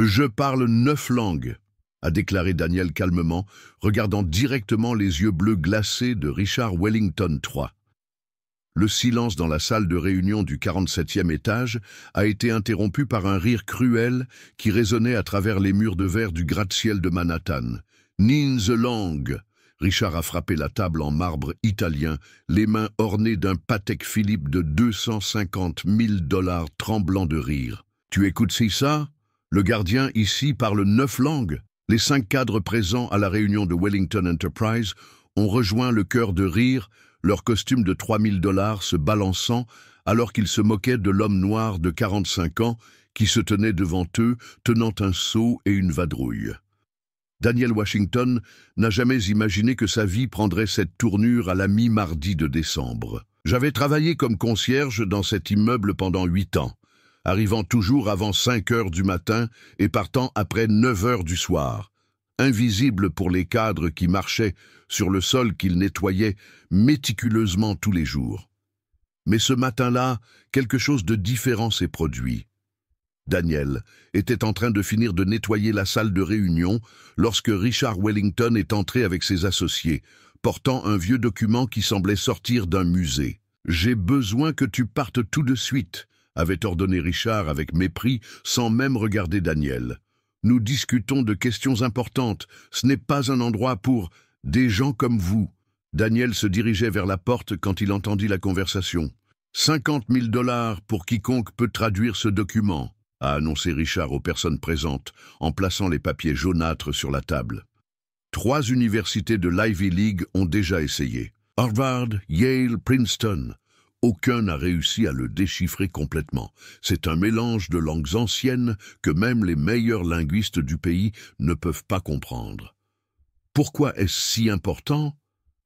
Je parle 9 langues, a déclaré Daniel calmement, regardant directement les yeux bleus glacés de Richard Wellington III. Le silence dans la salle de réunion du 47e étage a été interrompu par un rire cruel qui résonnait à travers les murs de verre du gratte-ciel de Manhattan. « Nin the Lang !» Richard a frappé la table en marbre italien, les mains ornées d'un Patek Philippe de 250 000 $ tremblant de rire. « Tu écoutes ça? Le gardien ici parle 9 langues. » Les 5 cadres présents à la réunion de Wellington Enterprise ont rejoint le chœur de rire, leur costume de 3 000 $ se balançant alors qu'ils se moquaient de l'homme noir de 45 ans qui se tenait devant eux, tenant un seau et une vadrouille. Daniel Washington n'a jamais imaginé que sa vie prendrait cette tournure à la mi-mardi de décembre. « J'avais travaillé comme concierge dans cet immeuble pendant 8 ans, arrivant toujours avant 5 heures du matin et partant après 9 heures du soir, invisible pour les cadres qui marchaient sur le sol qu'ils nettoyaient méticuleusement tous les jours. Mais ce matin-là, quelque chose de différent s'est produit. Daniel était en train de finir de nettoyer la salle de réunion lorsque Richard Wellington est entré avec ses associés, portant un vieux document qui semblait sortir d'un musée. « J'ai besoin que tu partes tout de suite », avait ordonné Richard avec mépris sans même regarder Daniel. « Nous discutons de questions importantes, ce n'est pas un endroit pour des gens comme vous. » Daniel se dirigeait vers la porte quand il entendit la conversation. « 50 000 $ pour quiconque peut traduire ce document », a annoncé Richard aux personnes présentes en plaçant les papiers jaunâtres sur la table. 3 universités de l'Ivy League ont déjà essayé. Harvard, Yale, Princeton. Aucun n'a réussi à le déchiffrer complètement. C'est un mélange de langues anciennes que même les meilleurs linguistes du pays ne peuvent pas comprendre. Pourquoi est-ce si important ?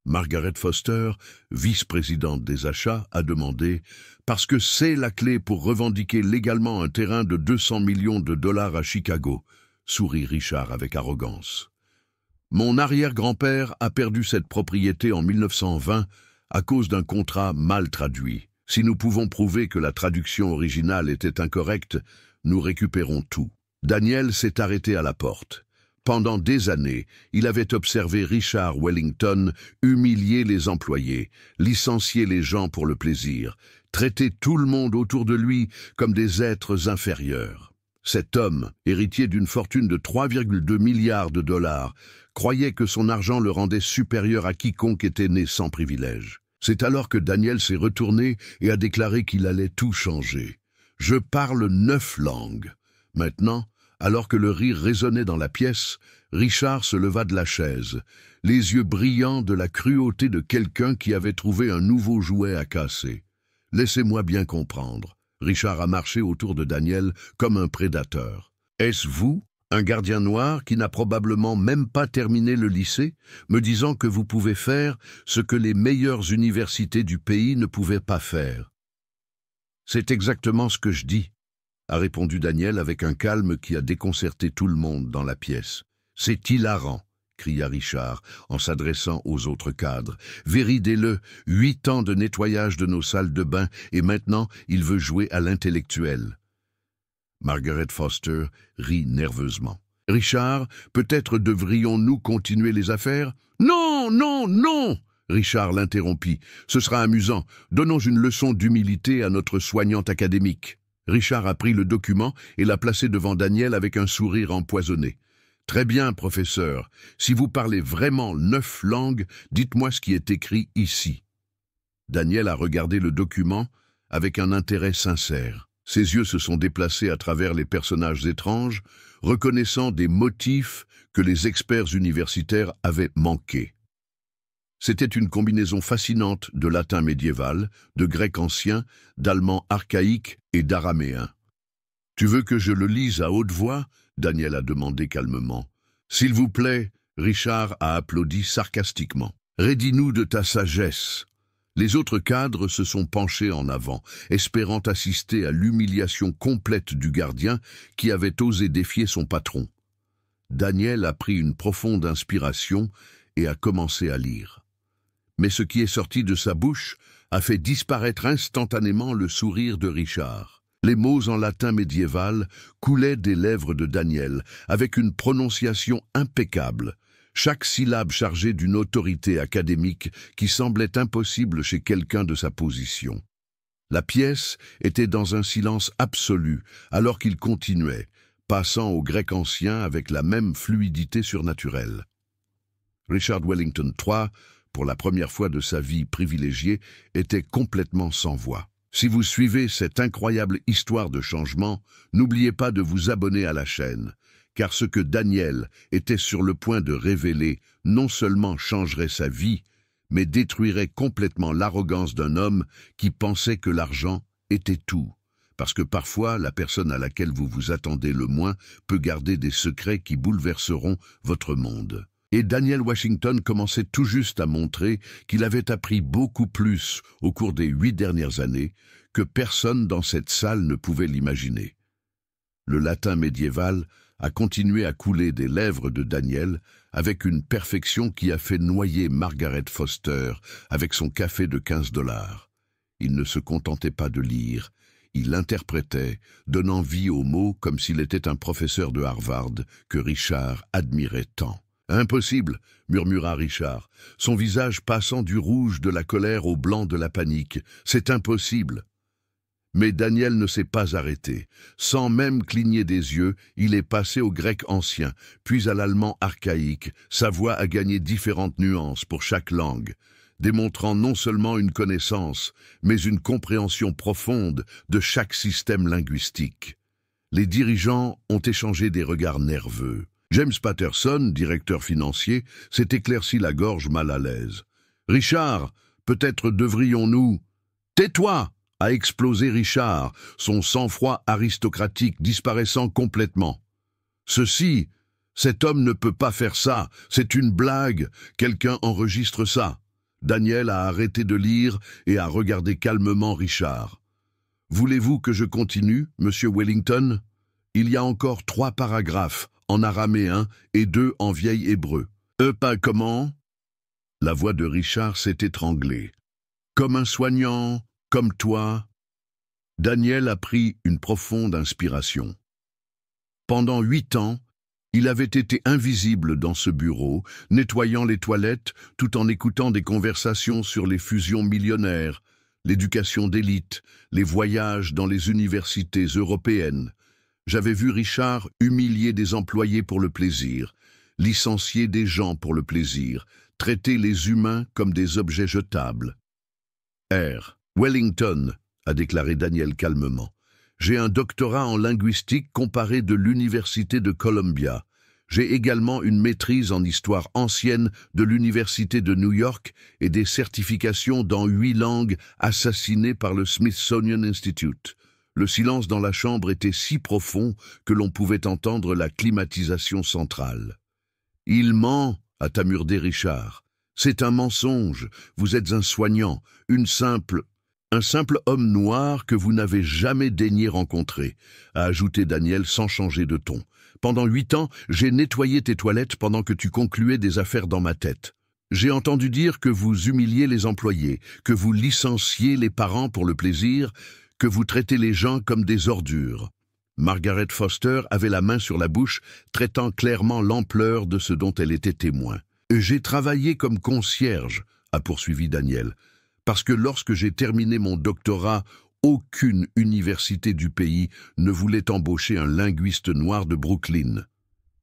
Margaret Foster, vice-présidente des achats, a demandé « Parce que c'est la clé pour revendiquer légalement un terrain de 200 millions de $ à Chicago », sourit Richard avec arrogance. « Mon arrière-grand-père a perdu cette propriété en 1920 à cause d'un contrat mal traduit. Si nous pouvons prouver que la traduction originale était incorrecte, nous récupérons tout. » Daniel s'est arrêté à la porte. Pendant des années, il avait observé Richard Wellington humilier les employés, licencier les gens pour le plaisir, traiter tout le monde autour de lui comme des êtres inférieurs. Cet homme, héritier d'une fortune de 3,2 milliards de $, croyait que son argent le rendait supérieur à quiconque était né sans privilège. C'est alors que Daniel s'est retourné et a déclaré qu'il allait tout changer. « Je parle 9 langues. » Maintenant, alors que le rire résonnait dans la pièce, Richard se leva de la chaise, les yeux brillants de la cruauté de quelqu'un qui avait trouvé un nouveau jouet à casser. « Laissez-moi bien comprendre. » Richard a marché autour de Daniel comme un prédateur. « Est-ce vous, un gardien noir qui n'a probablement même pas terminé le lycée, me disant que vous pouvez faire ce que les meilleures universités du pays ne pouvaient pas faire? » « C'est exactement ce que je dis, » a répondu Daniel avec un calme qui a déconcerté tout le monde dans la pièce. « C'est hilarant, » cria Richard en s'adressant aux autres cadres. « Véridez-le, 8 ans de nettoyage de nos salles de bain et maintenant il veut jouer à l'intellectuel. » Margaret Foster rit nerveusement. « Richard, peut-être devrions-nous continuer les affaires? »« Non, non, non !» Richard l'interrompit. « Ce sera amusant. Donnons une leçon d'humilité à notre soignante académique. » Richard a pris le document et l'a placé devant Daniel avec un sourire empoisonné. « Très bien, professeur. Si vous parlez vraiment 9 langues, dites-moi ce qui est écrit ici. » Daniel a regardé le document avec un intérêt sincère. Ses yeux se sont déplacés à travers les personnages étranges, reconnaissant des motifs que les experts universitaires avaient manqués. C'était une combinaison fascinante de latin médiéval, de grec ancien, d'allemand archaïque et d'araméen. « Tu veux que je le lise à haute voix ?» Daniel a demandé calmement. « S'il vous plaît », Richard a applaudi sarcastiquement. « Raidis-nous de ta sagesse. » Les autres cadres se sont penchés en avant, espérant assister à l'humiliation complète du gardien qui avait osé défier son patron. Daniel a pris une profonde inspiration et a commencé à lire. Mais ce qui est sorti de sa bouche a fait disparaître instantanément le sourire de Richard. Les mots en latin médiéval coulaient des lèvres de Daniel, avec une prononciation impeccable, chaque syllabe chargée d'une autorité académique qui semblait impossible chez quelqu'un de sa position. La pièce était dans un silence absolu, alors qu'il continuait, passant au grec ancien avec la même fluidité surnaturelle. Richard Wellington III, pour la première fois de sa vie privilégiée, était complètement sans voix. Si vous suivez cette incroyable histoire de changement, n'oubliez pas de vous abonner à la chaîne, car ce que Daniel était sur le point de révéler non seulement changerait sa vie, mais détruirait complètement l'arrogance d'un homme qui pensait que l'argent était tout. Parce que parfois, la personne à laquelle vous vous attendez le moins peut garder des secrets qui bouleverseront votre monde. Et Daniel Washington commençait tout juste à montrer qu'il avait appris beaucoup plus au cours des 8 dernières années que personne dans cette salle ne pouvait l'imaginer. Le latin médiéval a continué à couler des lèvres de Daniel avec une perfection qui a fait noyer Margaret Foster avec son café de 15 $. Il ne se contentait pas de lire, il interprétait, donnant vie aux mots comme s'il était un professeur de Harvard que Richard admirait tant. « Impossible !» murmura Richard, son visage passant du rouge de la colère au blanc de la panique. « C'est impossible !» Mais Daniel ne s'est pas arrêté. Sans même cligner des yeux, il est passé au grec ancien, puis à l'allemand archaïque. Sa voix a gagné différentes nuances pour chaque langue, démontrant non seulement une connaissance, mais une compréhension profonde de chaque système linguistique. Les dirigeants ont échangé des regards nerveux. James Patterson, directeur financier, s'est éclairci la gorge mal à l'aise. « Richard, peut-être devrions-nous… »« Tais-toi !» a explosé Richard, son sang-froid aristocratique disparaissant complètement. « Cet homme ne peut pas faire ça, c'est une blague, quelqu'un enregistre ça. » Daniel a arrêté de lire et a regardé calmement Richard. « Voulez-vous que je continue, monsieur Wellington ? Il y a encore 3 paragraphes, en araméen et 2 en vieil hébreu. Pas comment ?» La voix de Richard s'est étranglée. « Comme un soignant, comme toi. » Daniel a pris une profonde inspiration. Pendant 8 ans, il avait été invisible dans ce bureau, nettoyant les toilettes tout en écoutant des conversations sur les fusions millionnaires, l'éducation d'élite, les voyages dans les universités européennes. J'avais vu Richard humilier des employés pour le plaisir, licencier des gens pour le plaisir, traiter les humains comme des objets jetables. « Wellington », a déclaré Daniel calmement. « J'ai un doctorat en linguistique comparée de l'Université de Columbia. J'ai également une maîtrise en histoire ancienne de l'Université de New York et des certifications dans 8 langues assassinées par le Smithsonian Institute. » Le silence dans la chambre était si profond que l'on pouvait entendre la climatisation centrale. « Il ment », a tamurdé Richard. « C'est un mensonge. Vous êtes un soignant, un simple homme noir que vous n'avez jamais daigné rencontrer », a ajouté Daniel sans changer de ton. « Pendant 8 ans, j'ai nettoyé tes toilettes pendant que tu concluais des affaires dans ma tête. J'ai entendu dire que vous humiliez les employés, que vous licenciez les parents pour le plaisir, que vous traitez les gens comme des ordures. » Margaret Foster avait la main sur la bouche, traitant clairement l'ampleur de ce dont elle était témoin. « J'ai travaillé comme concierge », a poursuivi Daniel, « parce que lorsque j'ai terminé mon doctorat, aucune université du pays ne voulait embaucher un linguiste noir de Brooklyn.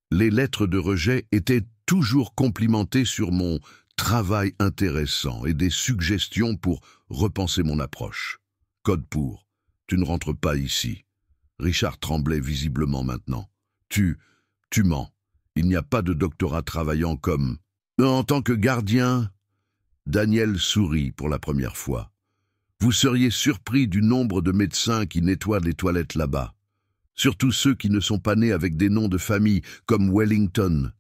Les lettres de rejet étaient toujours complimentées sur mon travail intéressant et des suggestions pour repenser mon approche. Code pour « Tu ne rentres pas ici ». Richard tremblait visiblement maintenant. « Tu mens. Il n'y a pas de doctorat travaillant comme… » « En tant que gardien… » Daniel sourit pour la première fois. « Vous seriez surpris du nombre de médecins qui nettoient les toilettes là-bas. Surtout ceux qui ne sont pas nés avec des noms de famille comme Wellington. »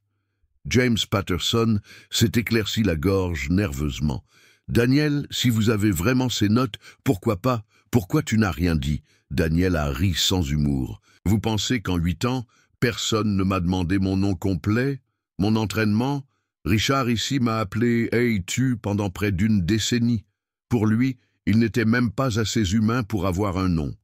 James Patterson s'est éclairci la gorge nerveusement. « Daniel, si vous avez vraiment ces notes, pourquoi pas? Pourquoi tu n'as rien dit ?» Daniel a ri sans humour. « Vous pensez qu'en 8 ans, personne ne m'a demandé mon nom complet, mon entraînement? Richard ici m'a appelé « Hey, tu » pendant près d'1 décennie. Pour lui, il n'était même pas assez humain pour avoir un nom.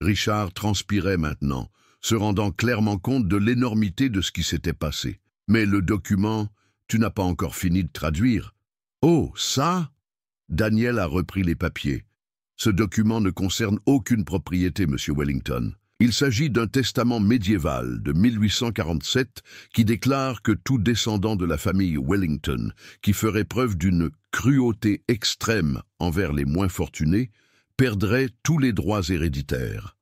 Richard transpirait maintenant, se rendant clairement compte de l'énormité de ce qui s'était passé. Mais le document, tu n'as pas encore fini de traduire. Oh, ça? Daniel a repris les papiers. Ce document ne concerne aucune propriété, Monsieur Wellington. Il s'agit d'un testament médiéval de 1847 qui déclare que tout descendant de la famille Wellington qui ferait preuve d'une cruauté extrême envers les moins fortunés perdrait tous les droits héréditaires.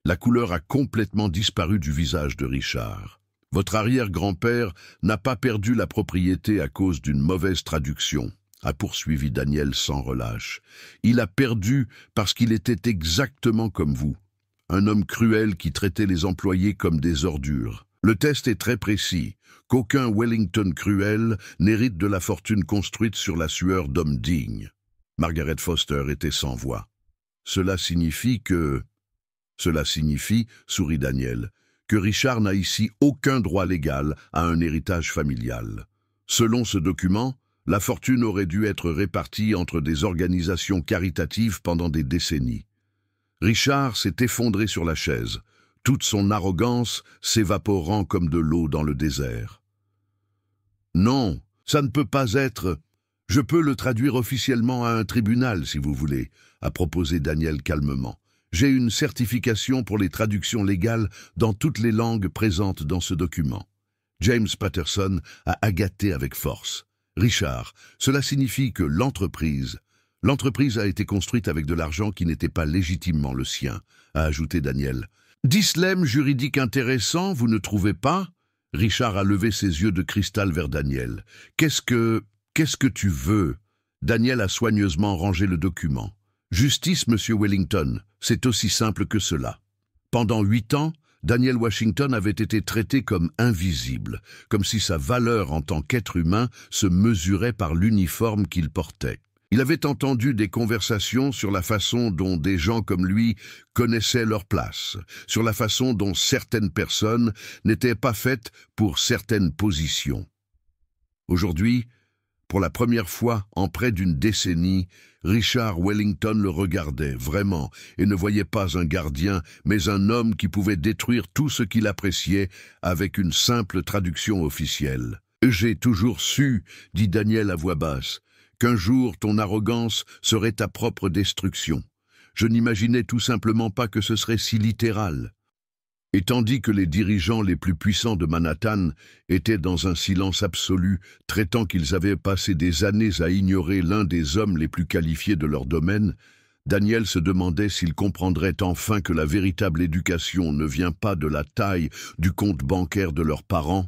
La couleur a complètement disparu du visage de Richard. Votre arrière-grand-père n'a pas perdu la propriété à cause d'une mauvaise traduction, a poursuivi Daniel sans relâche. Il a perdu parce qu'il était exactement comme vous. Un homme cruel qui traitait les employés comme des ordures. Le test est très précis, qu'aucun Wellington cruel n'hérite de la fortune construite sur la sueur d'hommes dignes. Margaret Foster était sans voix. Cela signifie, sourit Daniel, que Richard n'a ici aucun droit légal à un héritage familial. Selon ce document, la fortune aurait dû être répartie entre des organisations caritatives pendant des décennies. Richard s'est effondré sur la chaise, toute son arrogance s'évaporant comme de l'eau dans le désert. « Non, ça ne peut pas être. Je peux le traduire officiellement à un tribunal, si vous voulez, » a proposé Daniel calmement. « J'ai une certification pour les traductions légales dans toutes les langues présentes dans ce document. » James Patterson a agaté avec force. « Richard, cela signifie que l'entreprise a été construite avec de l'argent qui n'était pas légitimement le sien, a ajouté Daniel. Dilemme juridique intéressant, vous ne trouvez pas? Richard a levé ses yeux de cristal vers Daniel. Qu'est-ce que tu veux? Daniel a soigneusement rangé le document. Justice, Monsieur Wellington, c'est aussi simple que cela. Pendant 8 ans, Daniel Washington avait été traité comme invisible, comme si sa valeur en tant qu'être humain se mesurait par l'uniforme qu'il portait. Il avait entendu des conversations sur la façon dont des gens comme lui connaissaient leur place, sur la façon dont certaines personnes n'étaient pas faites pour certaines positions. Aujourd'hui, pour la première fois en près d'une décennie, Richard Wellington le regardait vraiment et ne voyait pas un gardien, mais un homme qui pouvait détruire tout ce qu'il appréciait avec une simple traduction officielle. « J'ai toujours su, dit Daniel à voix basse, qu'un jour ton arrogance serait ta propre destruction. Je n'imaginais tout simplement pas que ce serait si littéral. » Et tandis que les dirigeants les plus puissants de Manhattan étaient dans un silence absolu, traitant qu'ils avaient passé des années à ignorer l'un des hommes les plus qualifiés de leur domaine, Daniel se demandait s'il comprendrait enfin que la véritable éducation ne vient pas de la taille du compte bancaire de leurs parents,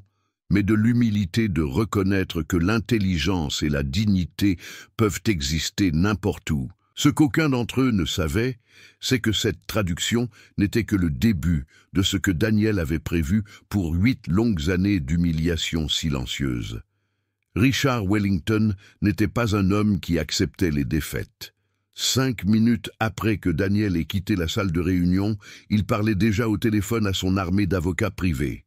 mais de l'humilité de reconnaître que l'intelligence et la dignité peuvent exister n'importe où. Ce qu'aucun d'entre eux ne savait, c'est que cette traduction n'était que le début de ce que Daniel avait prévu pour 8 longues années d'humiliation silencieuse. Richard Wellington n'était pas un homme qui acceptait les défaites. 5 minutes après que Daniel ait quitté la salle de réunion, il parlait déjà au téléphone à son armée d'avocats privés.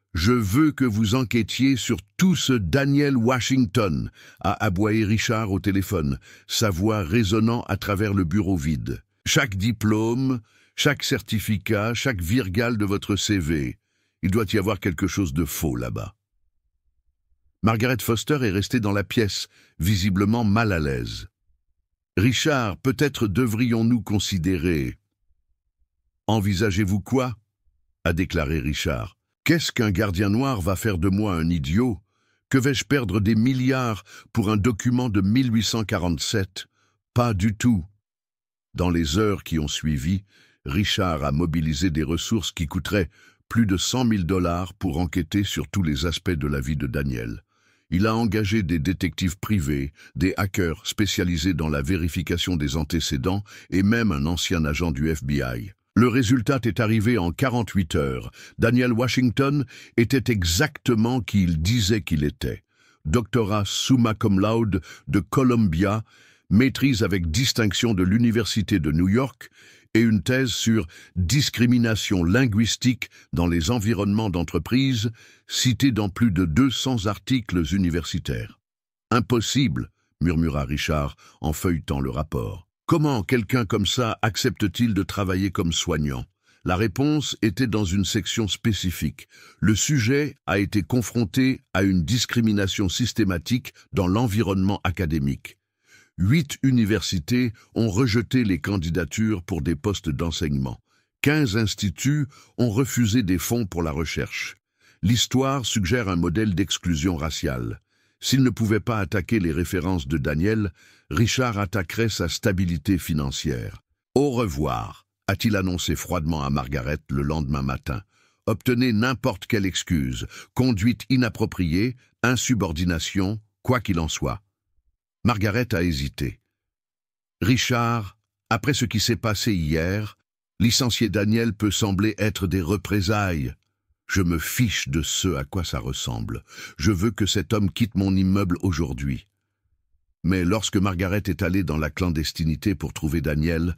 « Je veux que vous enquêtiez sur tout ce Daniel Washington », a aboyé Richard au téléphone, sa voix résonnant à travers le bureau vide. « Chaque diplôme, chaque certificat, chaque virgule de votre CV. Il doit y avoir quelque chose de faux là-bas. » Margaret Foster est restée dans la pièce, visiblement mal à l'aise. « Richard, peut-être devrions-nous considérer... »« Envisagez-vous quoi ?» a déclaré Richard. Qu'est-ce qu'un gardien noir va faire de moi un idiot? Que vais-je perdre des milliards pour un document de 1847? Pas du tout. Dans les heures qui ont suivi, Richard a mobilisé des ressources qui coûteraient plus de 100 000 $ pour enquêter sur tous les aspects de la vie de Daniel. Il a engagé des détectives privés, des hackers spécialisés dans la vérification des antécédents et même un ancien agent du FBI. Le résultat est arrivé en 48 heures. Daniel Washington était exactement qui il disait qu'il était. Doctorat summa cum laude de Columbia, maîtrise avec distinction de l'Université de New York et une thèse sur discrimination linguistique dans les environnements d'entreprise, citée dans plus de 200 articles universitaires. « Impossible », murmura Richard en feuilletant le rapport. « Comment quelqu'un comme ça accepte-t-il de travailler comme soignant? La réponse était dans une section spécifique. Le sujet a été confronté à une discrimination systématique dans l'environnement académique. 8 universités ont rejeté les candidatures pour des postes d'enseignement. 15 instituts ont refusé des fonds pour la recherche. L'histoire suggère un modèle d'exclusion raciale. S'il ne pouvait pas attaquer les références de Daniel, Richard attaquerait sa stabilité financière. « Au revoir », a-t-il annoncé froidement à Margaret le lendemain matin. « Obtenez n'importe quelle excuse, conduite inappropriée, insubordination, quoi qu'il en soit. » Margaret a hésité. « Richard, après ce qui s'est passé hier, licencier Daniel peut sembler être des représailles. Je me fiche de ce à quoi ça ressemble. Je veux que cet homme quitte mon immeuble aujourd'hui. » Mais lorsque Margaret est allée dans la clandestinité pour trouver Daniel,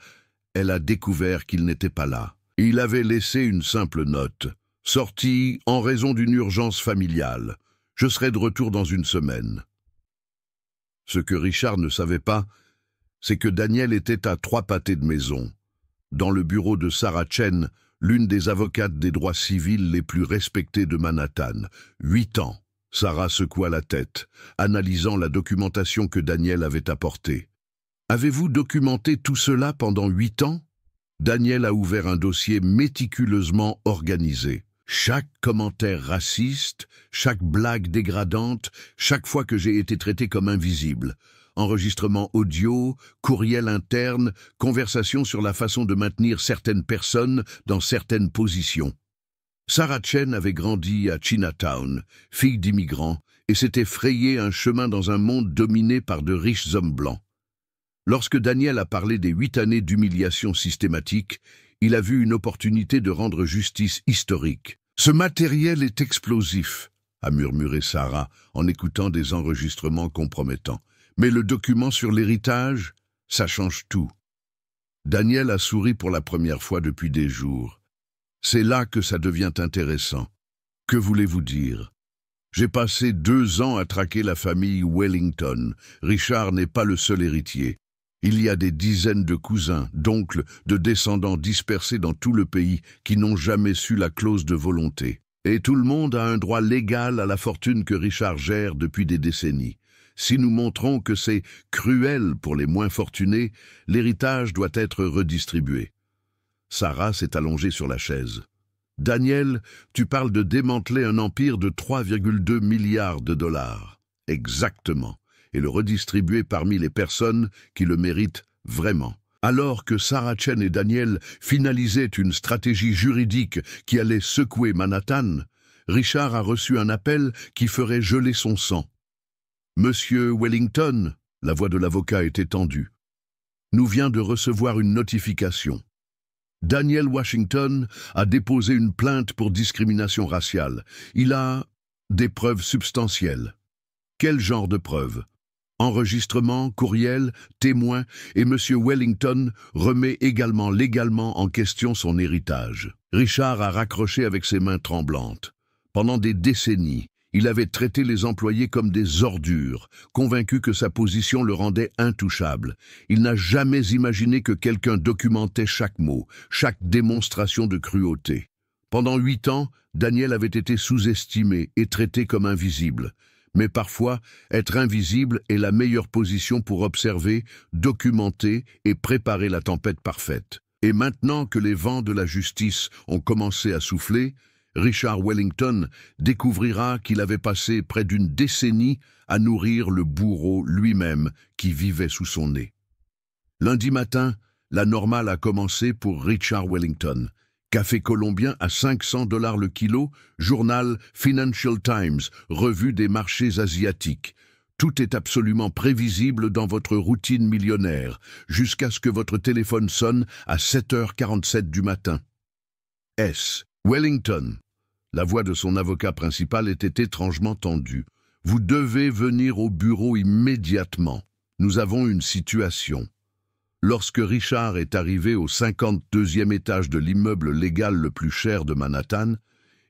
elle a découvert qu'il n'était pas là. Il avait laissé une simple note. « Sorti en raison d'une urgence familiale. Je serai de retour dans une semaine. » Ce que Richard ne savait pas, c'est que Daniel était à 3 pâtés de maison, dans le bureau de Sarah Chen, l'une des avocates des droits civils les plus respectées de Manhattan. 8 ans. Sarah secoua la tête, analysant la documentation que Daniel avait apportée. « Avez-vous documenté tout cela pendant 8 ans ?» Daniel a ouvert un dossier méticuleusement organisé. Chaque commentaire raciste, chaque blague dégradante, chaque fois que j'ai été traité comme invisible. Enregistrement audio, courriel interne, conversation sur la façon de maintenir certaines personnes dans certaines positions. Sarah Chen avait grandi à Chinatown, fille d'immigrants, et s'était frayé un chemin dans un monde dominé par de riches hommes blancs. Lorsque Daniel a parlé des 8 années d'humiliation systématique, il a vu une opportunité de rendre justice historique. « Ce matériel est explosif », a murmuré Sarah en écoutant des enregistrements compromettants. « Mais le document sur l'héritage, ça change tout. » Daniel a souri pour la première fois depuis des jours. « C'est là que ça devient intéressant. Que voulez-vous dire ? J'ai passé 2 ans à traquer la famille Wellington. Richard n'est pas le seul héritier. Il y a des dizaines de cousins, d'oncles, de descendants dispersés dans tout le pays qui n'ont jamais su la clause de volonté. Et tout le monde a un droit légal à la fortune que Richard gère depuis des décennies. Si nous montrons que c'est cruel pour les moins fortunés, l'héritage doit être redistribué. » Sarah s'est allongée sur la chaise. « Daniel, tu parles de démanteler un empire de 3,2 milliards de dollars. » Exactement. Et le redistribuer parmi les personnes qui le méritent vraiment. Alors que Sarah Chen et Daniel finalisaient une stratégie juridique qui allait secouer Manhattan, Richard a reçu un appel qui ferait geler son sang. « Monsieur Wellington », la voix de l'avocat était tendue, « nous vient de recevoir une notification. Daniel Washington a déposé une plainte pour discrimination raciale. Il a des preuves substantielles. » Quel genre de preuves ? Enregistrement, courriel, témoins, et M. Wellington remet également légalement en question son héritage. Richard a raccroché avec ses mains tremblantes. Pendant des décennies, il avait traité les employés comme des ordures, convaincu que sa position le rendait intouchable. Il n'a jamais imaginé que quelqu'un documentait chaque mot, chaque démonstration de cruauté. Pendant 8 ans, Daniel avait été sous-estimé et traité comme invisible. Mais parfois, être invisible est la meilleure position pour observer, documenter et préparer la tempête parfaite. Et maintenant que les vents de la justice ont commencé à souffler, Richard Wellington découvrira qu'il avait passé près d'une décennie à nourrir le bourreau lui-même qui vivait sous son nez. Lundi matin, la normale a commencé pour Richard Wellington. Café colombien à 500 $ le kilo, journal Financial Times, revue des marchés asiatiques. Tout est absolument prévisible dans votre routine millionnaire, jusqu'à ce que votre téléphone sonne à 7h47 du matin. S. Wellington. La voix de son avocat principal était étrangement tendue. « Vous devez venir au bureau immédiatement. Nous avons une situation. » Lorsque Richard est arrivé au 52e étage de l'immeuble légal le plus cher de Manhattan,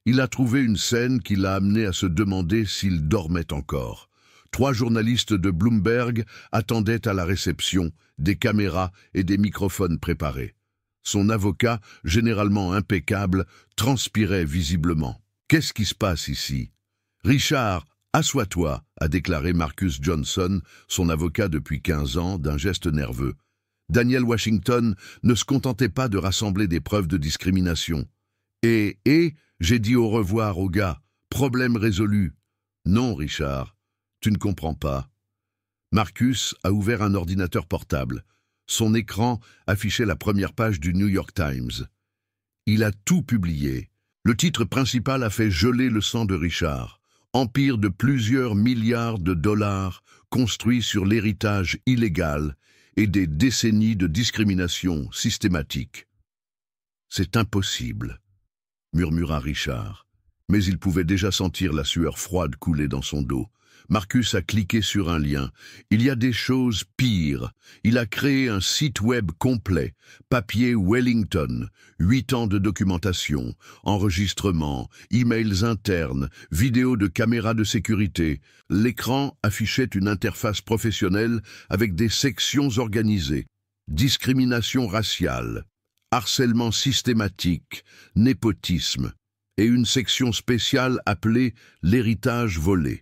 il a trouvé une scène qui l'a amené à se demander s'il dormait encore. 3 journalistes de Bloomberg attendaient à la réception, des caméras et des microphones préparés. Son avocat, généralement impeccable, transpirait visiblement. « Qu'est-ce qui se passe ici ?»« Richard, assois-toi », a déclaré Marcus Johnson, son avocat depuis 15 ans, d'un geste nerveux. Daniel Washington ne se contentait pas de rassembler des preuves de discrimination. « J'ai dit au revoir au gars. Problème résolu. »« Non, Richard, tu ne comprends pas. » Marcus a ouvert un ordinateur portable. Son écran affichait la première page du New York Times. Il a tout publié. Le titre principal a fait geler le sang de Richard. Empire de plusieurs milliards de dollars construit sur l'héritage illégal et des décennies de discrimination systématique. « C'est impossible », murmura Richard. Mais il pouvait déjà sentir la sueur froide couler dans son dos. Marcus a cliqué sur un lien. Il y a des choses pires. Il a créé un site web complet. Papier Wellington, 8 ans de documentation, enregistrements, emails internes, vidéos de caméras de sécurité. L'écran affichait une interface professionnelle avec des sections organisées. Discrimination raciale, harcèlement systématique, népotisme et une section spéciale appelée l'héritage volé.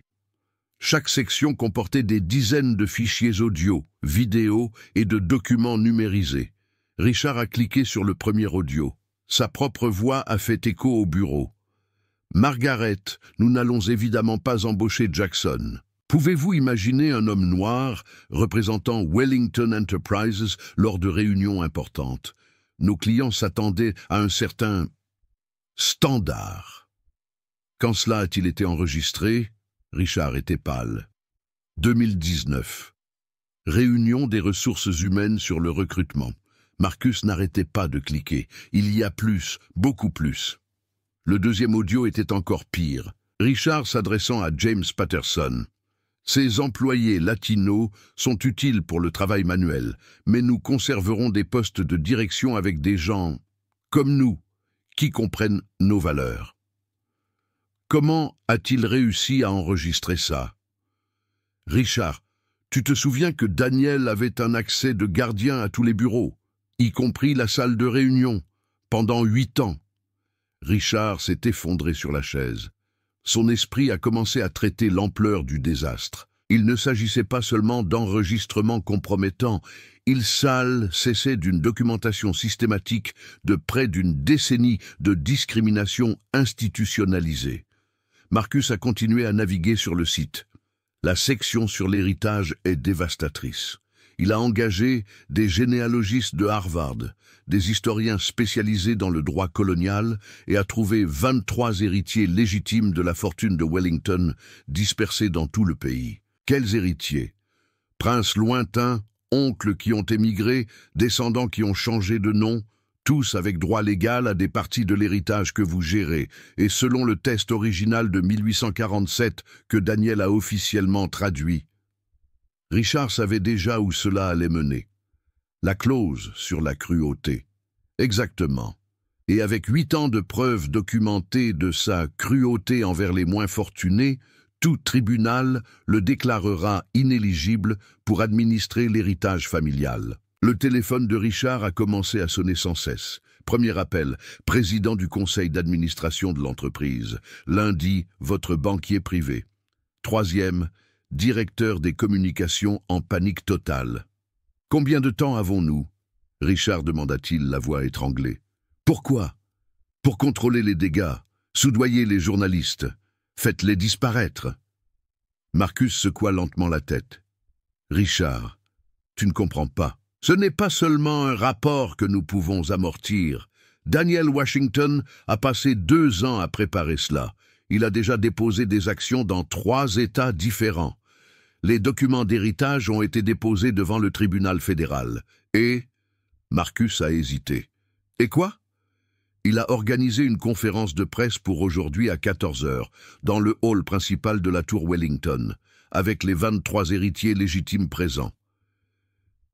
Chaque section comportait des dizaines de fichiers audio, vidéo et de documents numérisés. Richard a cliqué sur le premier audio. Sa propre voix a fait écho au bureau. « Margaret, nous n'allons évidemment pas embaucher Jackson. Pouvez-vous imaginer un homme noir représentant Wellington Enterprises lors de réunions importantes? Nos clients s'attendaient à un certain standard. » Quand cela a-t-il été enregistré? Richard était pâle. 2019. Réunion des ressources humaines sur le recrutement. Marcus n'arrêtait pas de cliquer. Il y a plus, beaucoup plus. Le deuxième audio était encore pire. Richard s'adressant à James Patterson. Ces employés latinos sont utiles pour le travail manuel, mais nous conserverons des postes de direction avec des gens comme nous, qui comprennent nos valeurs. Comment a-t-il réussi à enregistrer ça? Richard, tu te souviens que Daniel avait un accès de gardien à tous les bureaux, y compris la salle de réunion, pendant 8 ans. Richard s'est effondré sur la chaise. Son esprit a commencé à traiter l'ampleur du désastre. Il ne s'agissait pas seulement d'enregistrements compromettants, il cessait d'une documentation systématique de près d'une décennie de discrimination institutionnalisée. Marcus a continué à naviguer sur le site. La section sur l'héritage est dévastatrice. Il a engagé des généalogistes de Harvard, des historiens spécialisés dans le droit colonial et a trouvé 23 héritiers légitimes de la fortune de Wellington dispersés dans tout le pays. Quels héritiers? Princes lointains, oncles qui ont émigré, descendants qui ont changé de nom, tous avec droit légal à des parties de l'héritage que vous gérez, et selon le test original de 1847 que Daniel a officiellement traduit. Richard savait déjà où cela allait mener. La clause sur la cruauté. Exactement. Et avec 8 ans de preuves documentées de sa cruauté envers les moins fortunés, tout tribunal le déclarera inéligible pour administrer l'héritage familial. Le téléphone de Richard a commencé à sonner sans cesse. Premier appel, président du conseil d'administration de l'entreprise. Lundi, votre banquier privé. Troisième, directeur des communications en panique totale. Combien de temps avons-nous? Richard demanda-t-il, la voix étranglée. Pourquoi? Pour contrôler les dégâts, soudoyer les journalistes. Faites-les disparaître. Marcus secoua lentement la tête. Richard, tu ne comprends pas. Ce n'est pas seulement un rapport que nous pouvons amortir. Daniel Washington a passé 2 ans à préparer cela. Il a déjà déposé des actions dans 3 États différents. Les documents d'héritage ont été déposés devant le tribunal fédéral. Et... Marcus a hésité. Et quoi? Il a organisé une conférence de presse pour aujourd'hui à 14 heures, dans le hall principal de la tour Wellington, avec les 23 héritiers légitimes présents.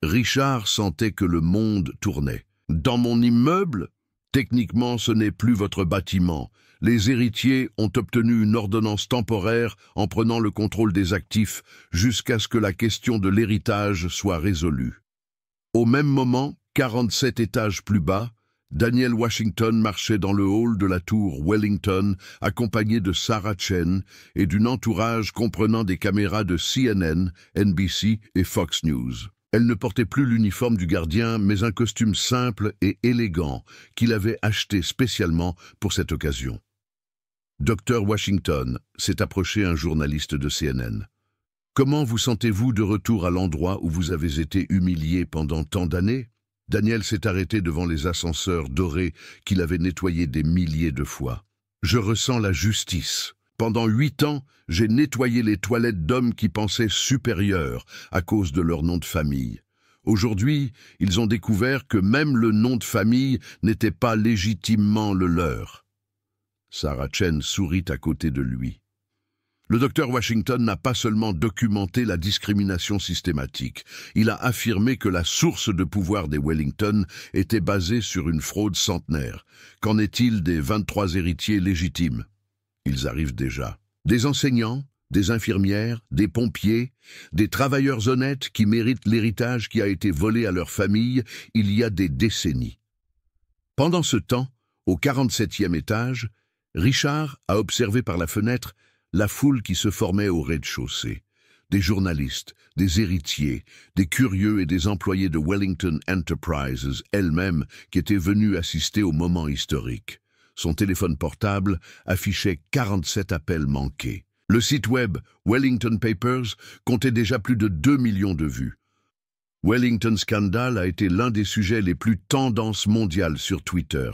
Richard sentait que le monde tournait. Dans mon immeuble, techniquement ce n'est plus votre bâtiment. Les héritiers ont obtenu une ordonnance temporaire en prenant le contrôle des actifs jusqu'à ce que la question de l'héritage soit résolue. Au même moment, 47 étages plus bas, Daniel Washington marchait dans le hall de la tour Wellington, accompagné de Sarah Chen et d'un entourage comprenant des caméras de CNN, NBC et Fox News. Elle ne portait plus l'uniforme du gardien, mais un costume simple et élégant qu'il avait acheté spécialement pour cette occasion. Dr Washington s'est approché un journaliste de CNN. « Comment vous sentez-vous de retour à l'endroit où vous avez été humilié pendant tant d'années ?» Daniel s'est arrêté devant les ascenseurs dorés qu'il avait nettoyés des milliers de fois. « Je ressens la justice. Pendant 8 ans, j'ai nettoyé les toilettes d'hommes qui pensaient supérieurs à cause de leur nom de famille. Aujourd'hui, ils ont découvert que même le nom de famille n'était pas légitimement le leur. » Sarah Chen sourit à côté de lui. Le docteur Washington n'a pas seulement documenté la discrimination systématique, il a affirmé que la source de pouvoir des Wellington était basée sur une fraude centenaire. Qu'en est-il des 23 héritiers légitimes? Ils arrivent déjà. Des enseignants, des infirmières, des pompiers, des travailleurs honnêtes qui méritent l'héritage qui a été volé à leur famille il y a des décennies. Pendant ce temps, au 47e étage, Richard a observé par la fenêtre la foule qui se formait au rez-de-chaussée. Des journalistes, des héritiers, des curieux et des employés de Wellington Enterprises elle-même qui étaient venus assister au moment historique. Son téléphone portable affichait 47 appels manqués. Le site web Wellington Papers comptait déjà plus de 2 millions de vues. Wellington Scandal a été l'un des sujets les plus tendances mondiales sur Twitter.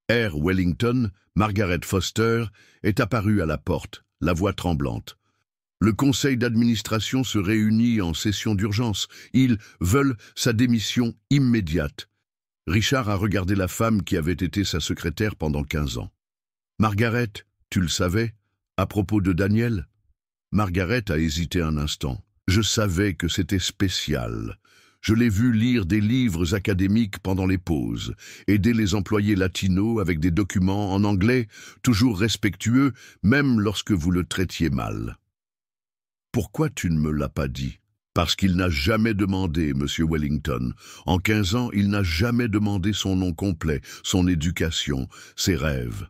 Air Wellington, Margaret Foster, est apparue à la porte, la voix tremblante. Le conseil d'administration se réunit en session d'urgence. Ils veulent sa démission immédiate. Richard a regardé la femme qui avait été sa secrétaire pendant 15 ans. « Margaret, tu le savais, à propos de Daniel ?» Margaret a hésité un instant. « Je savais que c'était spécial. Je l'ai vu lire des livres académiques pendant les pauses, aider les employés latinos avec des documents en anglais, toujours respectueux, même lorsque vous le traitiez mal. »« Pourquoi tu ne me l'as pas dit ?»« Parce qu'il n'a jamais demandé, Monsieur Wellington. En 15 ans, il n'a jamais demandé son nom complet, son éducation, ses rêves.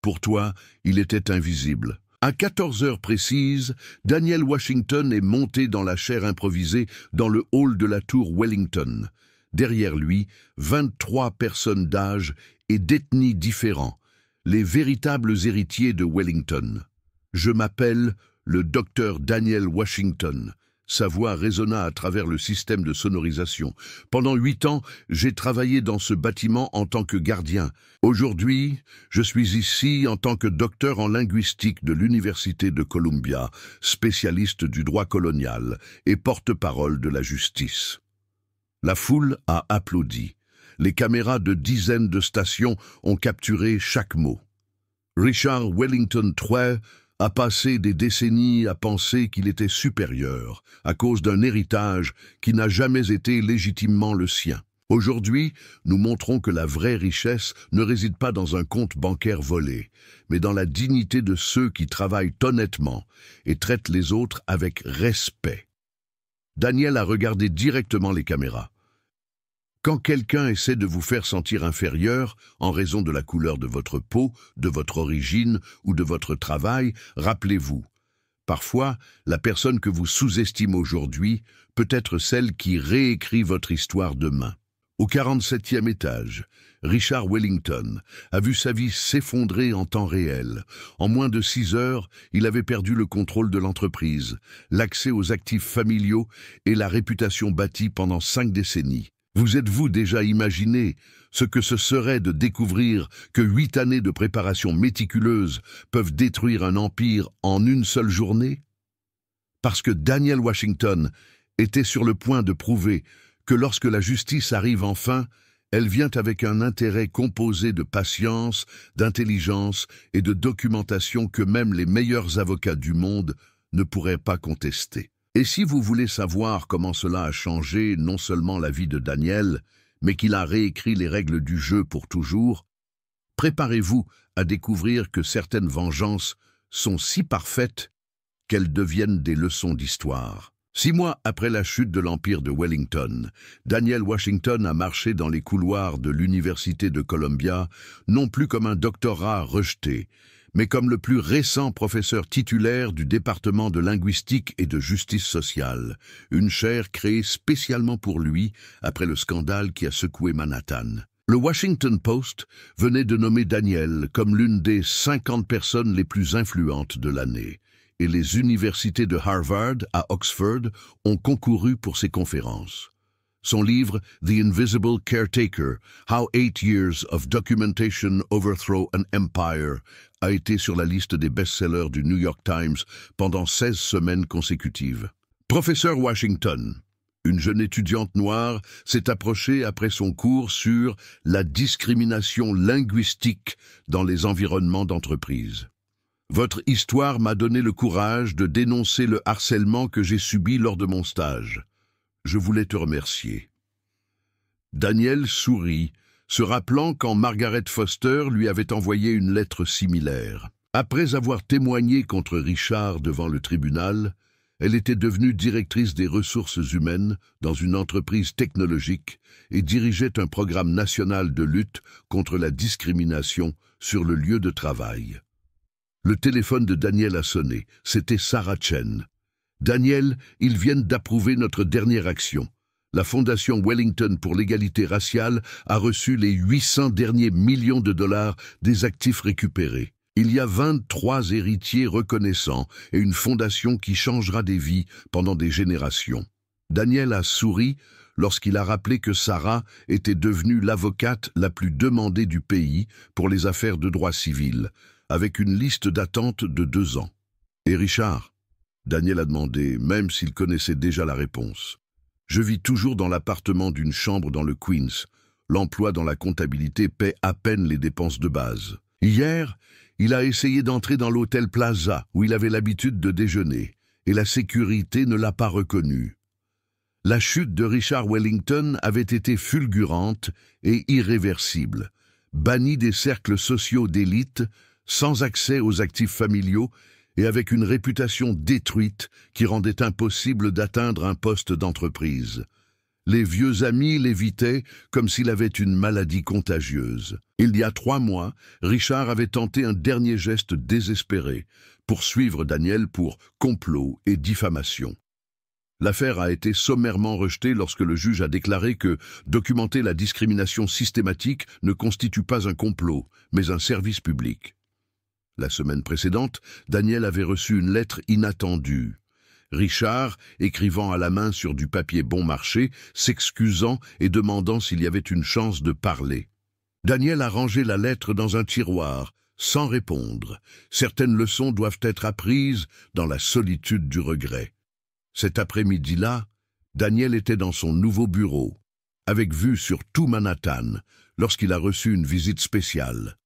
Pour toi, il était invisible. » À 14 heures précises, Daniel Washington est monté dans la chaire improvisée dans le hall de la tour Wellington. Derrière lui, 23 personnes d'âge et d'ethnies différents, les véritables héritiers de Wellington. « Je m'appelle le docteur Daniel Washington. » Sa voix résonna à travers le système de sonorisation. « Pendant 8 ans, j'ai travaillé dans ce bâtiment en tant que gardien. Aujourd'hui, je suis ici en tant que docteur en linguistique de l'Université de Columbia, spécialiste du droit colonial et porte-parole de la justice. » La foule a applaudi. Les caméras de dizaines de stations ont capturé chaque mot. Richard Wellington III a passé des décennies à penser qu'il était supérieur à cause d'un héritage qui n'a jamais été légitimement le sien. Aujourd'hui, nous montrons que la vraie richesse ne réside pas dans un compte bancaire volé, mais dans la dignité de ceux qui travaillent honnêtement et traitent les autres avec respect. Daniel a regardé directement les caméras. Quand quelqu'un essaie de vous faire sentir inférieur en raison de la couleur de votre peau, de votre origine ou de votre travail, rappelez-vous, parfois, la personne que vous sous-estimez aujourd'hui peut être celle qui réécrit votre histoire demain. Au 47e étage, Richard Wellington a vu sa vie s'effondrer en temps réel. En moins de 6 heures, il avait perdu le contrôle de l'entreprise, l'accès aux actifs familiaux et la réputation bâtie pendant 5 décennies. Vous êtes-vous déjà imaginé ce que ce serait de découvrir que 8 années de préparation méticuleuse peuvent détruire un empire en une seule journée? Parce que Daniel Washington était sur le point de prouver que lorsque la justice arrive enfin, elle vient avec un intérêt composé de patience, d'intelligence et de documentation que même les meilleurs avocats du monde ne pourraient pas contester. Et si vous voulez savoir comment cela a changé non seulement la vie de Daniel, mais qu'il a réécrit les règles du jeu pour toujours, préparez-vous à découvrir que certaines vengeances sont si parfaites qu'elles deviennent des leçons d'histoire. 6 mois après la chute de l'Empire de Wellington, Daniel Washington a marché dans les couloirs de l'Université de Columbia, non plus comme un doctorat rejeté, mais comme le plus récent professeur titulaire du département de linguistique et de justice sociale, une chaire créée spécialement pour lui après le scandale qui a secoué Manhattan. Le Washington Post venait de nommer Daniel comme l'une des 50 personnes les plus influentes de l'année, et les universités de Harvard à Oxford ont concouru pour ses conférences. Son livre « The Invisible Caretaker, How 8 Years of Documentation Overthrow an Empire » a été sur la liste des best-sellers du New York Times pendant 16 semaines consécutives. Professeur Washington, une jeune étudiante noire, s'est approchée après son cours sur la discrimination linguistique dans les environnements d'entreprise. Votre histoire m'a donné le courage de dénoncer le harcèlement que j'ai subi lors de mon stage. Je voulais te remercier. Daniel sourit, se rappelant quand Margaret Foster lui avait envoyé une lettre similaire. Après avoir témoigné contre Richard devant le tribunal, elle était devenue directrice des ressources humaines dans une entreprise technologique et dirigeait un programme national de lutte contre la discrimination sur le lieu de travail. Le téléphone de Daniel a sonné. C'était Sarah Chen. « Daniel, ils viennent d'approuver notre dernière action. La Fondation Wellington pour l'égalité raciale a reçu les 800 derniers millions de dollars des actifs récupérés. Il y a 23 héritiers reconnaissants et une fondation qui changera des vies pendant des générations. » Daniel a souri lorsqu'il a rappelé que Sarah était devenue l'avocate la plus demandée du pays pour les affaires de droit civil, avec une liste d'attente de 2 ans. « Et Richard ?» Daniel a demandé, même s'il connaissait déjà la réponse. « Je vis toujours dans l'appartement d'une chambre dans le Queens. L'emploi dans la comptabilité paie à peine les dépenses de base. Hier, il a essayé d'entrer dans l'hôtel Plaza, où il avait l'habitude de déjeuner, et la sécurité ne l'a pas reconnu. La chute de Richard Wellington avait été fulgurante et irréversible. Banni des cercles sociaux d'élite, sans accès aux actifs familiaux et avec une réputation détruite qui rendait impossible d'atteindre un poste d'entreprise. Les vieux amis l'évitaient comme s'il avait une maladie contagieuse. Il y a 3 mois, Richard avait tenté un dernier geste désespéré, poursuivre Daniel pour complot et diffamation. L'affaire a été sommairement rejetée lorsque le juge a déclaré que documenter la discrimination systématique ne constitue pas un complot, mais un service public. La semaine précédente, Daniel avait reçu une lettre inattendue. Richard, écrivant à la main sur du papier bon marché, s'excusant et demandant s'il y avait une chance de parler. Daniel a rangé la lettre dans un tiroir, sans répondre. Certaines leçons doivent être apprises dans la solitude du regret. Cet après-midi-là, Daniel était dans son nouveau bureau, avec vue sur tout Manhattan, lorsqu'il a reçu une visite spéciale.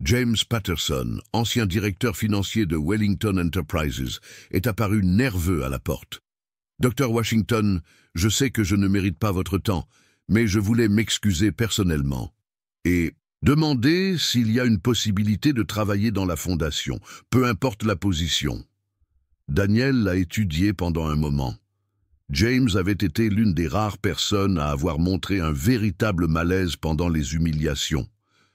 James Patterson, ancien directeur financier de Wellington Enterprises, est apparu nerveux à la porte. « Dr. Washington, je sais que je ne mérite pas votre temps, mais je voulais m'excuser personnellement. Et demander s'il y a une possibilité de travailler dans la fondation, peu importe la position. » Daniel l'a étudié pendant un moment. James avait été l'une des rares personnes à avoir montré un véritable malaise pendant les humiliations,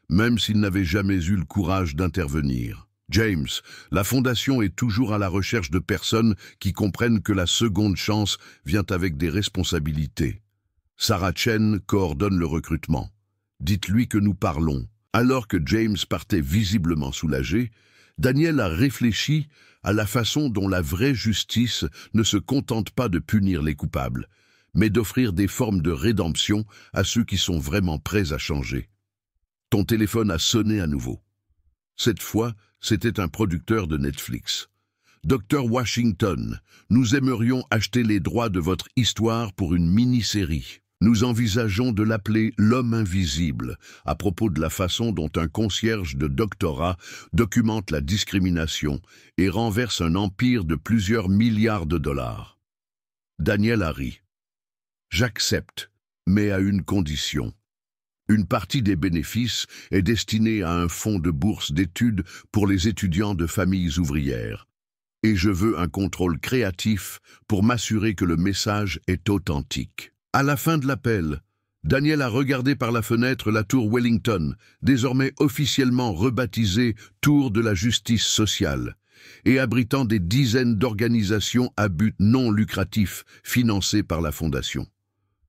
même s'il n'avait jamais eu le courage d'intervenir. James, la Fondation est toujours à la recherche de personnes qui comprennent que la seconde chance vient avec des responsabilités. Sarah Chen coordonne le recrutement. Dites-lui que nous parlons. Alors que James partait visiblement soulagé, Daniel a réfléchi à la façon dont la vraie justice ne se contente pas de punir les coupables, mais d'offrir des formes de rédemption à ceux qui sont vraiment prêts à changer. Ton téléphone a sonné à nouveau. Cette fois, c'était un producteur de Netflix. « Dr. Washington, nous aimerions acheter les droits de votre histoire pour une mini-série. Nous envisageons de l'appeler L'homme invisible, à propos de la façon dont un concierge de doctorat documente la discrimination et renverse un empire de plusieurs milliards de dollars. » Daniel a ri. « J'accepte, mais à une condition. Une partie des bénéfices est destinée à un fonds de bourse d'études pour les étudiants de familles ouvrières. et je veux un contrôle créatif pour m'assurer que le message est authentique. À la fin de l'appel, Daniel a regardé par la fenêtre la tour Wellington, désormais officiellement rebaptisée Tour de la Justice Sociale, et abritant des dizaines d'organisations à but non lucratif financées par la Fondation.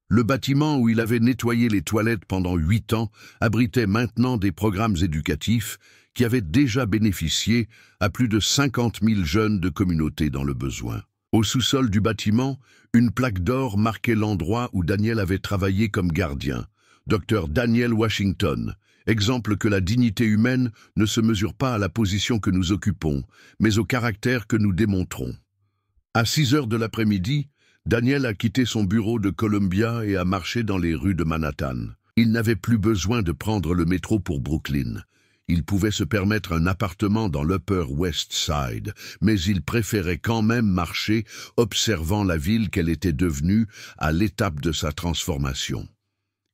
Le bâtiment où il avait nettoyé les toilettes pendant 8 ans abritait maintenant des programmes éducatifs qui avaient déjà bénéficié à plus de 50 000 jeunes de communautés dans le besoin. Au sous-sol du bâtiment, une plaque d'or marquait l'endroit où Daniel avait travaillé comme gardien, Dr Daniel Washington, exemple que la dignité humaine ne se mesure pas à la position que nous occupons, mais au caractère que nous démontrons. À 6 heures de l'après-midi, Daniel a quitté son bureau de Columbia et a marché dans les rues de Manhattan. Il n'avait plus besoin de prendre le métro pour Brooklyn. Il pouvait se permettre un appartement dans l'Upper West Side, mais il préférait quand même marcher, observant la ville qu'elle était devenue à l'étape de sa transformation.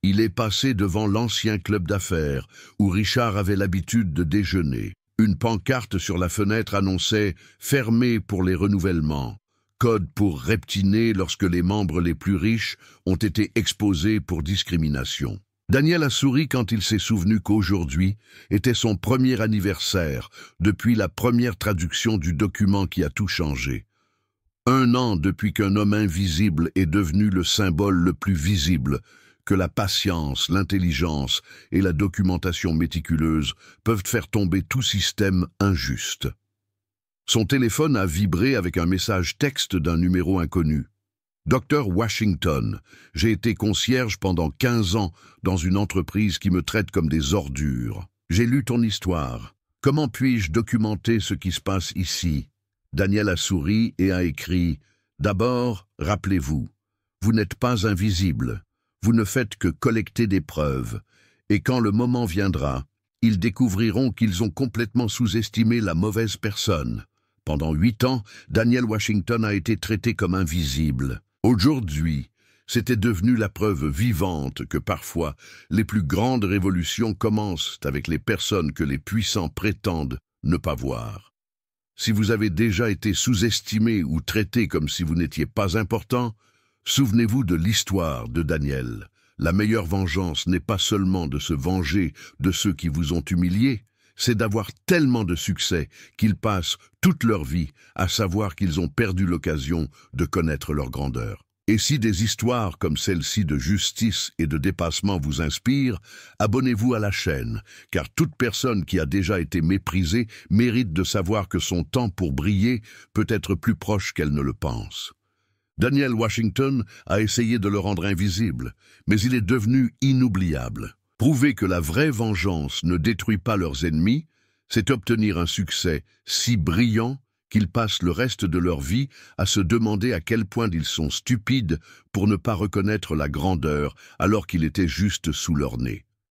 Il est passé devant l'ancien club d'affaires, où Richard avait l'habitude de déjeuner. Une pancarte sur la fenêtre annonçait « Fermé pour les renouvellements ». Code pour reptiner lorsque les membres les plus riches ont été exposés pour discrimination. Daniel a souri quand il s'est souvenu qu'aujourd'hui était son premier anniversaire depuis la première traduction du document qui a tout changé. 1 an depuis qu'un homme invisible est devenu le symbole le plus visible, que la patience, l'intelligence et la documentation méticuleuse peuvent faire tomber tout système injuste. Son téléphone a vibré avec un message texte d'un numéro inconnu. « Dr Washington, j'ai été concierge pendant 15 ans dans une entreprise qui me traite comme des ordures. J'ai lu ton histoire. Comment puis-je documenter ce qui se passe ici ?» Daniel a souri et a écrit « D'abord, rappelez-vous, vous n'êtes pas invisible. Vous ne faites que collecter des preuves. Et quand le moment viendra, ils découvriront qu'ils ont complètement sous-estimé la mauvaise personne. » Pendant 8 ans, Daniel Washington a été traité comme invisible. Aujourd'hui, c'était devenu la preuve vivante que parfois, les plus grandes révolutions commencent avec les personnes que les puissants prétendent ne pas voir. Si vous avez déjà été sous-estimé ou traité comme si vous n'étiez pas important, souvenez-vous de l'histoire de Daniel. La meilleure vengeance n'est pas seulement de se venger de ceux qui vous ont humilié, c'est d'avoir tellement de succès qu'ils passent toute leur vie à savoir qu'ils ont perdu l'occasion de connaître leur grandeur. Et si des histoires comme celle-ci de justice et de dépassement vous inspirent, abonnez-vous à la chaîne, car toute personne qui a déjà été méprisée mérite de savoir que son temps pour briller peut être plus proche qu'elle ne le pense. Daniel Washington a essayé de le rendre invisible, mais il est devenu inoubliable. Prouver que la vraie vengeance ne détruit pas leurs ennemis, c'est obtenir un succès si brillant qu'ils passent le reste de leur vie à se demander à quel point ils sont stupides pour ne pas reconnaître la grandeur alors qu'il était juste sous leur nez.